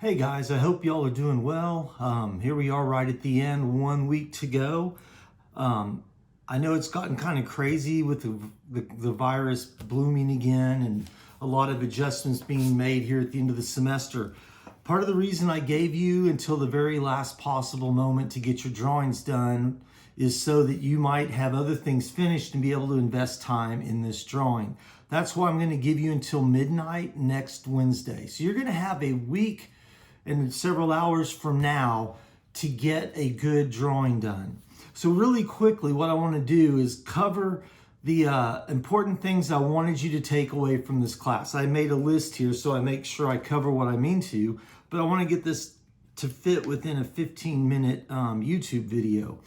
Hey guys, I hope y'all are doing well. Here we are right at the end, 1 week to go. I know it's gotten kind of crazy with the virus blooming again and a lot of adjustments being made here at the end of the semester. Part of the reason I gave you until the very last possible moment to get your drawings done is so that you might have other things finished and be able to invest time in this drawing. That's why I'm going to give you until midnight next Wednesday. So you're going to have a week and several hours from now to get a good drawing done. So really quickly, what I want to do is cover the important things I wanted you to take away from this class. I made a list here so I make sure I cover what I mean to, but I want to get this to fit within a 15-minute YouTube video.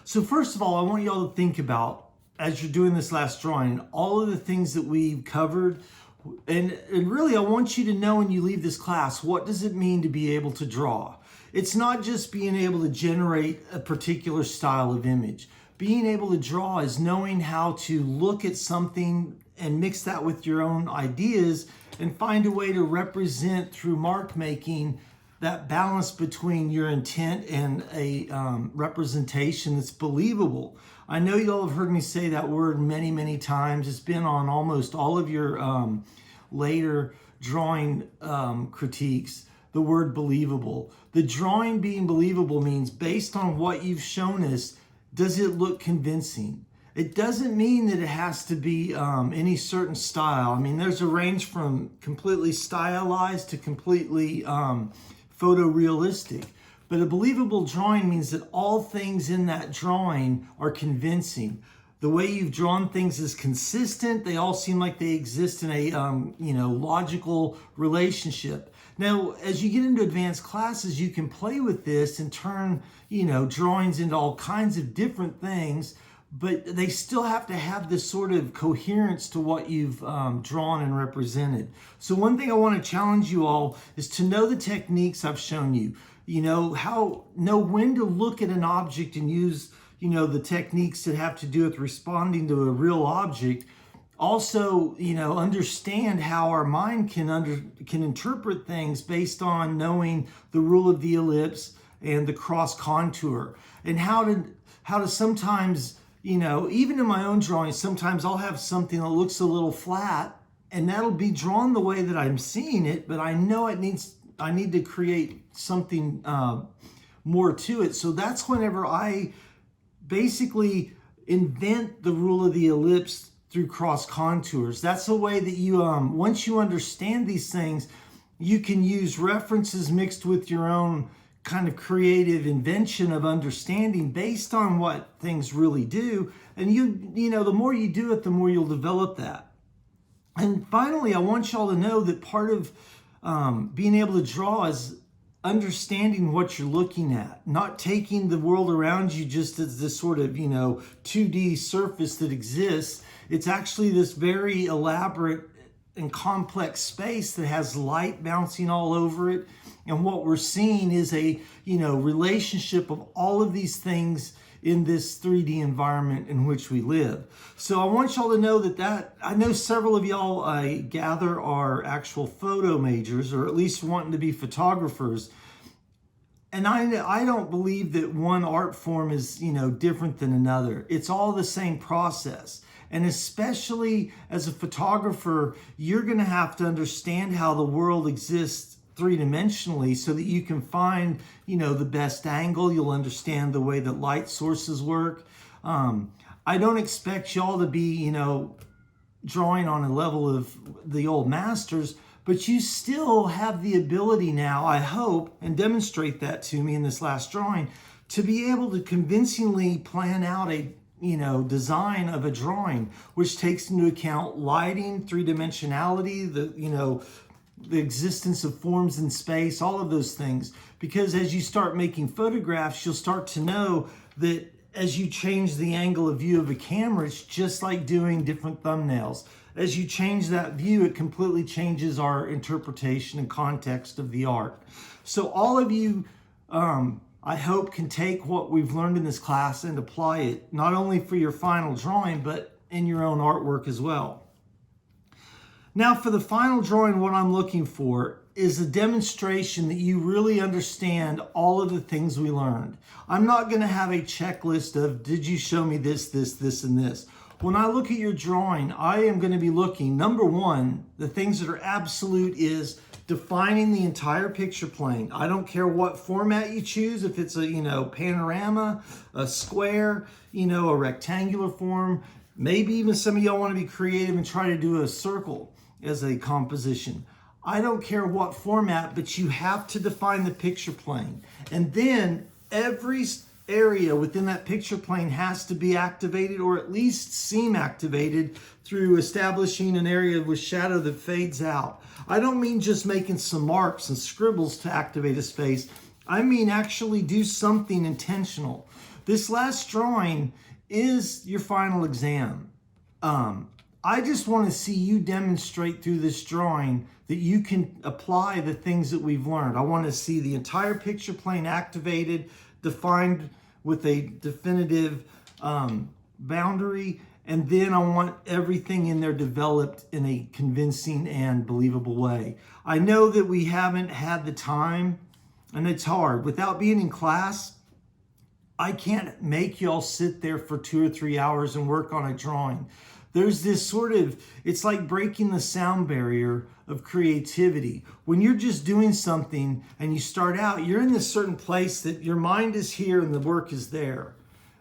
So first of all, I want you all to think about, as you're doing this last drawing, all of the things that we've covered. And really, I want you to know when you leave this class, what does it mean to be able to draw? It's not just being able to generate a particular style of image. Being able to draw is knowing how to look at something and mix that with your own ideas and find a way to represent through mark making that balance between your intent and a representation that's believable. I know you all have heard me say that word many, many times. It's been on almost all of your later drawing critiques, the word believable. The drawing being believable means based on what you've shown us, does it look convincing? It doesn't mean that it has to be any certain style. I mean, there's a range from completely stylized to completely photorealistic. But a believable drawing means that all things in that drawing are convincing. The way you've drawn things is consistent. They all seem like they exist in a logical relationship. Now, as you get into advanced classes, you can play with this and turn drawings into all kinds of different things, but they still have to have this sort of coherence to what you've drawn and represented. So one thing I want to challenge you all is to know the techniques I've shown you. Know when to look at an object and use, the techniques that have to do with responding to a real object. Also, understand how our mind can interpret things based on knowing the rule of the ellipse and the cross contour, and how to sometimes, even in my own drawings, sometimes I'll have something that looks a little flat and that'll be drawn the way that I'm seeing it, but I know I need to create something more to it. So that's whenever I basically invent the rule of the ellipse through cross contours. That's a way that you, once you understand these things, you can use references mixed with your own kind of creative invention of understanding based on what things really do. And the more you do it, the more you'll develop that. And finally, I want y'all to know that part of being able to draw is understanding what you're looking at, not taking the world around you just as this sort of, 2D surface that exists. It's actually this very elaborate and complex space that has light bouncing all over it. And what we're seeing is a, relationship of all of these things in this 3D environment in which we live. So I want y'all to know that I know several of y'all, I gather, are actual photo majors, or at least wanting to be photographers. And I don't believe that one art form is, different than another. It's all the same process. And especially as a photographer, you're going to have to understand how the world exists three-dimensionally so that you can find, the best angle. You'll understand the way that light sources work. I don't expect y'all to be, drawing on a level of the old masters, but you still have the ability now, I hope, and demonstrate that to me in this last drawing, to be able to convincingly plan out a design of a drawing, which takes into account lighting, three-dimensionality, the existence of forms in space, all of those things. Because as you start making photographs, you'll start to know that as you change the angle of view of a camera, it's just like doing different thumbnails. As you change that view, it completely changes our interpretation and context of the art. So all of you, I hope, can take what we've learned in this class and apply it, not only for your final drawing, but in your own artwork as well. Now for the final drawing, what I'm looking for is a demonstration that you really understand all of the things we learned. I'm not going to have a checklist of, did you show me this, this, and this? When I look at your drawing, I am going to be looking, number one, the things that are absolute is defining the entire picture plane. I don't care what format you choose, if it's a, panorama, a square, a rectangular form. Maybe even some of y'all want to be creative and try to do a circle as a composition. I don't care what format, but you have to define the picture plane. And then every area within that picture plane has to be activated, or at least seem activated, through establishing an area with shadow that fades out. I don't mean just making some marks and scribbles to activate a space. I mean actually do something intentional. This last drawing is your final exam. I just want to see you demonstrate through this drawing that you can apply the things that we've learned. I want to see the entire picture plane activated, defined with a definitive boundary, and then I want everything in there developed in a convincing and believable way. I know that we haven't had the time, and it's hard. Without being in class, I can't make y'all sit there for 2 or 3 hours and work on a drawing. There's this it's like breaking the sound barrier of creativity. When you're just doing something and you start out, you're in this certain place that your mind is here and the work is there.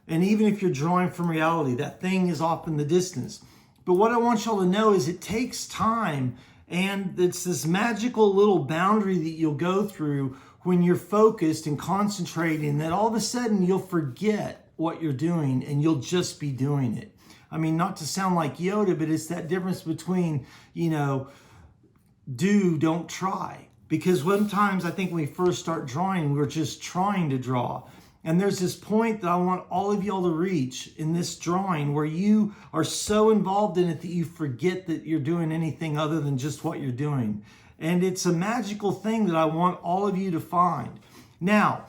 And even if you're drawing from reality, that thing is off in the distance. But what I want y'all to know is it takes time, and it's this magical little boundary that you'll go through when you're focused and concentrating, that all of a sudden you'll forget what you're doing and you'll just be doing it. I mean, not to sound like Yoda, but it's that difference between, do, don't try. Because sometimes I think when we first start drawing, we're just trying to draw. And there's this point that I want all of y'all to reach in this drawing where you are so involved in it that you forget that you're doing anything other than just what you're doing. And it's a magical thing that I want all of you to find. Now,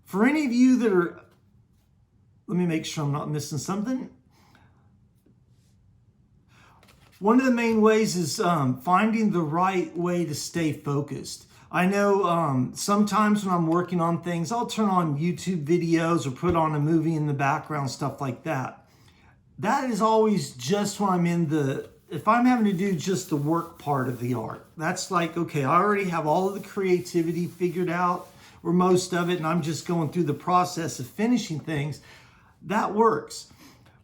for any of you that are, let me make sure I'm not missing something. One of the main ways is finding the right way to stay focused. I know sometimes when I'm working on things, I'll turn on YouTube videos or put on a movie in the background, stuff like that. That is always just when I'm if I'm having to do just the work part of the art. That's like, okay, I already have all of the creativity figured out, or most of it, and I'm just going through the process of finishing things. That works.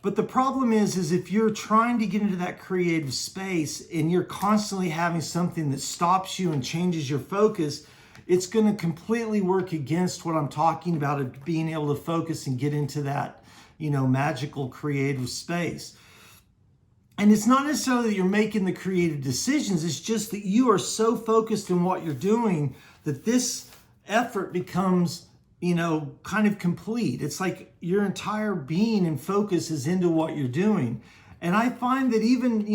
But the problem is if you're trying to get into that creative space and you're constantly having something that stops you and changes your focus, it's going to completely work against what I'm talking about, of being able to focus and get into that, magical creative space. And it's not necessarily that you're making the creative decisions. It's just that you are so focused in what you're doing that this effort becomes kind of complete. It's like your entire being and focus is into what you're doing. And I find that even,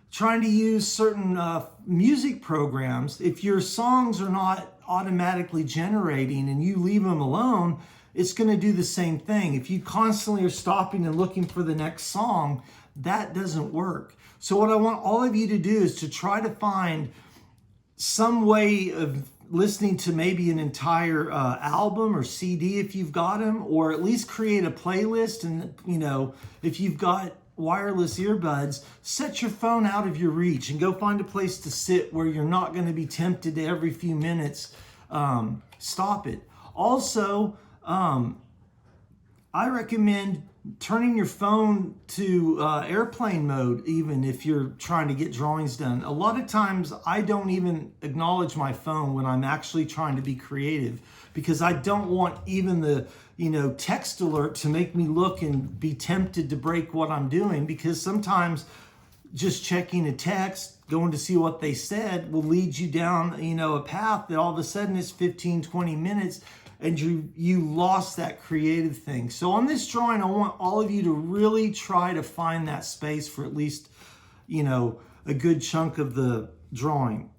trying to use certain music programs, if your songs are not automatically generating and you leave them alone, it's going to do the same thing. If you constantly are stopping and looking for the next song, that doesn't work. So what I want all of you to do is to try to find some way of listening to maybe an entire album or CD if you've got them, or at least create a playlist. And, if you've got wireless earbuds, set your phone out of your reach and go find a place to sit where you're not going to be tempted to every few minutes stop it. Also, I recommend turning your phone to airplane mode, even if you're trying to get drawings done. A lot of times I don't even acknowledge my phone when I'm actually trying to be creative, because I don't want even the text alert to make me look and be tempted to break what I'm doing, because sometimes just checking a text, going to see what they said, will lead you down a path that all of a sudden is 15-20 minutes and you lost that creative thing. So on this drawing, I want all of you to really try to find that space for at least, a good chunk of the drawing.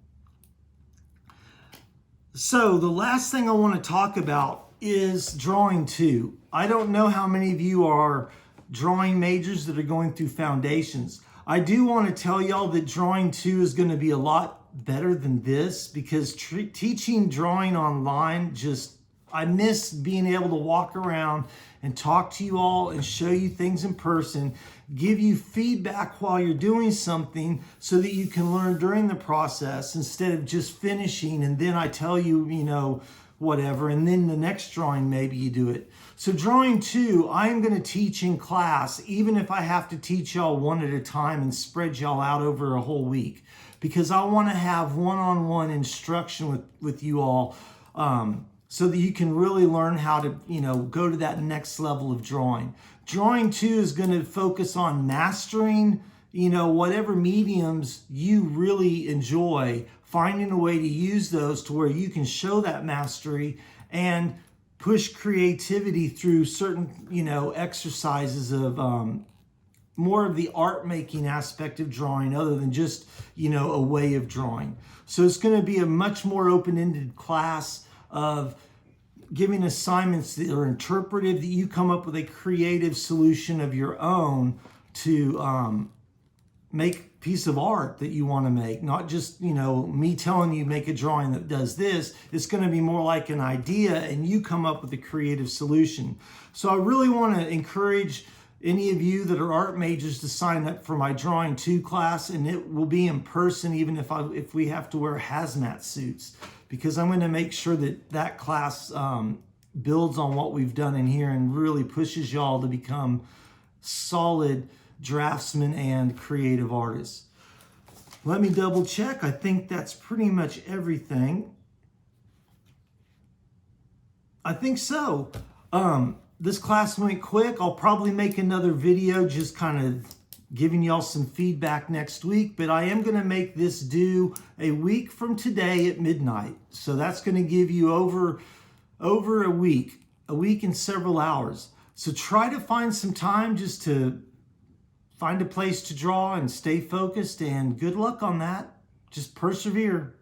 So the last thing I want to talk about is drawing 2. I don't know how many of you are drawing majors that are going through foundations. I do want to tell y'all that drawing 2 is going to be a lot better than this, because teaching drawing online, I miss being able to walk around and talk to you all and show you things in person, give you feedback while you're doing something so that you can learn during the process instead of just finishing and then I tell you, whatever, and then the next drawing maybe you do it. So drawing 2, I am going to teach in class, even if I have to teach y'all one at a time and spread y'all out over a whole week, because I want to have one-on-one instruction with you all, so that you can really learn how to, go to that next level of drawing. Drawing 2 is going to focus on mastering, whatever mediums you really enjoy, finding a way to use those to where you can show that mastery and push creativity through certain, exercises of more of the art making aspect of drawing other than just, a way of drawing. So it's going to be a much more open-ended class of giving assignments that are interpretive, that you come up with a creative solution of your own to make a piece of art that you want to make. Not just, me telling you make a drawing that does this. It's going to be more like an idea and you come up with a creative solution. So I really want to encourage any of you that are art majors to sign up for my Drawing 2 class, and it will be in person even if we have to wear hazmat suits, because I'm going to make sure that class builds on what we've done in here and really pushes y'all to become solid draftsmen and creative artists. Let me double check. I think that's pretty much everything. I think so. This class went quick. I'll probably make another video just kind of giving y'all some feedback next week, but I am going to make this due a week from today at midnight. So that's going to give you over a week and several hours. So try to find some time just to find a place to draw and stay focused, and good luck on that. Just persevere.